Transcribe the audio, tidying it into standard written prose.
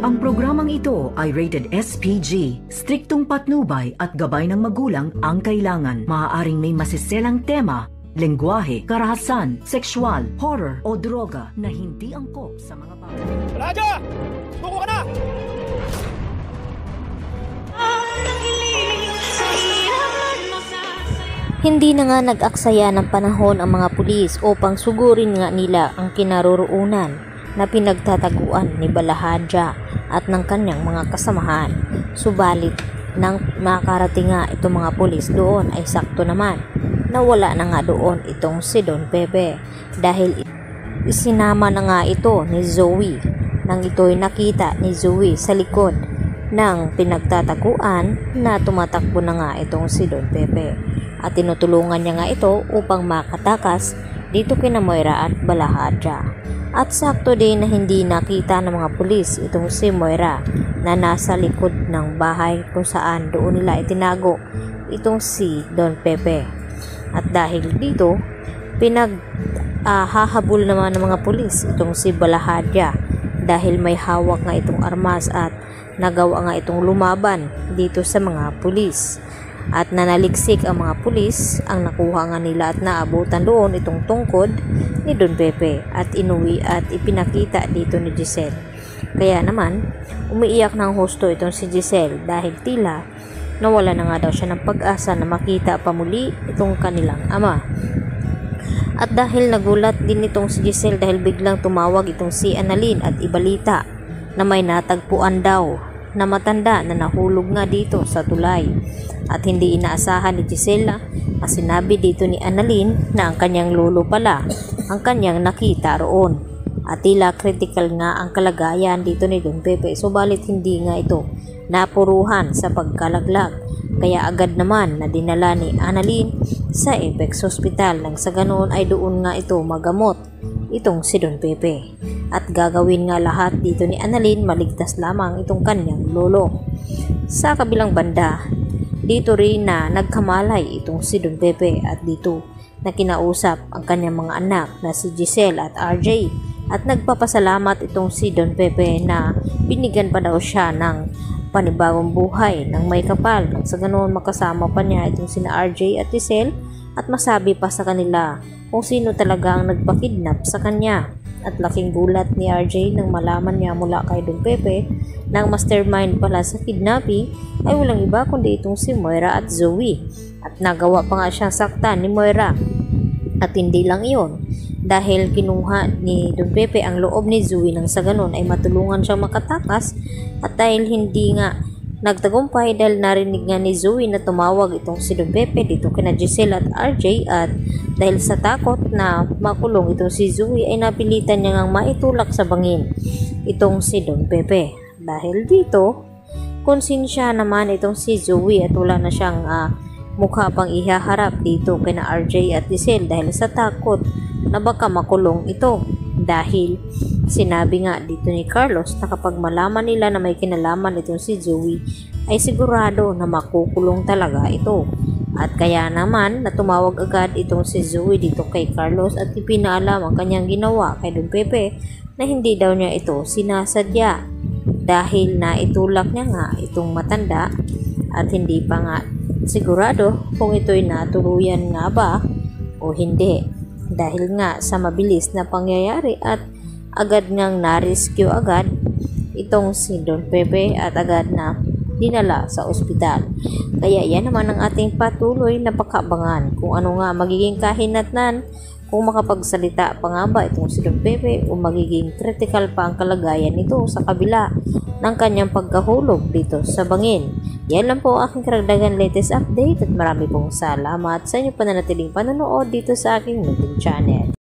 Ang programang ito ay rated SPG. Striktong patnubay at gabay ng magulang ang kailangan. Maaaring may masiselang tema, lengguwahe, karahasan, sexual, horror o droga na hindi angkop sa mga bata. Raja! Tuko ka na! Hindi na nga nag-aksaya ng panahon ang mga pulis upang sugurin nga nila ang kinaroroonan na pinagtataguan ni Balahadja at ng kanyang mga kasamahan. Subalit nang makarating nga itong mga pulis doon ay sakto naman na wala na nga doon itong si Don Pepe dahil isinama na nga ito ni Zoe nang ito'y nakita ni Zoe sa likod ng pinagtataguan na tumatakbo na nga itong si Don Pepe at tinutulungan niya nga ito upang makatakas dito kina Moira at Balahadja. At sakto din na hindi nakita ng mga pulis itong si Moira na nasa likod ng bahay kung saan doon nila itinago itong si Don Pepe. At dahil dito, hahabol naman ng mga pulis itong si Balahadja dahil may hawak nga itong armas at nagawa nga itong lumaban dito sa mga pulis. At nanaliksik ang mga pulis, ang nakuha nga nila at naabutan doon itong tungkod ni Don Pepe at inuwi at ipinakita dito ni Giselle. Kaya naman, umiiyak ng husto itong si Giselle dahil tila nawala na nga daw siya ng pag-asa na makita pa muli itong kanilang ama. At dahil nagulat din itong si Giselle dahil biglang tumawag itong si Annalyn at ibalita na may natagpuan daw na matanda na nahulog nga dito sa tulay. At hindi inaasahan ni Giselle na sinabi dito ni Annalyn na ang kanyang lolo pala ang kanyang nakita roon. At tila critical nga ang kalagayan dito ni Don Pepe, subalit hindi nga ito napuruhan sa pagkalaglag. Kaya agad naman na dinala ni Annalyn sa Apex Hospital nang sa ganoon ay doon nga ito magamot itong si Don Pepe. At gagawin nga lahat dito ni Annalyn maligtas lamang itong kanyang lolo. Sa kabilang banda, dito rin na nagkamalay itong si Don Pepe at dito na kinausap ang kanyang mga anak na si Giselle at RJ at nagpapasalamat itong si Don Pepe na binigyan pa daw siya ng panibagong buhay ng may kapal nang sa ganoon makasama pa niya itong sina RJ at Giselle at masabi pa sa kanila kung sino talaga ang nagpakidnap sa kanya. At laking gulat ni RJ nang malaman niya mula kay Don Pepe na ang mastermind pala sa kidnapping ay walang iba kundi itong si Moira at Zoe. At nagawa pa nga siyang saktan ni Moira. At hindi lang iyon, dahil kinuha ni Don Pepe ang loob ni Zoe nang sa ganon ay matulungan siyang makatakas. At dahil hindi nga nagtagumpay dahil narinig nga ni Zoe na tumawag itong si Don Pepe dito kina Giselle at RJ at dahil sa takot na makulong itong si Zoe ay napilitan niya ngang maitulak sa bangin itong si Don Pepe. Dahil dito, konsensya naman itong si Zoe at wala na siyang mukha pang ihaharap dito kina RJ at Giselle dahil sa takot na baka makulong ito. Dahil sinabi nga dito ni Carlos na kapag malaman nila na may kinalaman itong si Zoe ay sigurado na makukulong talaga ito. At kaya naman na tumawag agad itong si Zoe dito kay Carlos at ipinaalam ang kanyang ginawa kay Don Pepe na hindi daw niya ito sinasadya dahil naitulak niya nga itong matanda at hindi pa nga sigurado kung ito'y natuluyan nga ba o hindi. Dahil nga sa mabilis na pangyayari at agad ngang na-rescue agad itong si Don Pepe at agad na dinala sa ospital. Kaya yan naman ang ating patuloy na pagkabangan kung ano nga magiging kahinatnan, kung makapagsalita pa nga ba itong si Don Pepe o magiging critical pa ang kalagayan nito sa kabila ng kanyang pagkahulog dito sa bangin. Yan lang po aking karagdagan latest update at marami pong salamat sa inyong pananatiling panonood dito sa aking munting channel.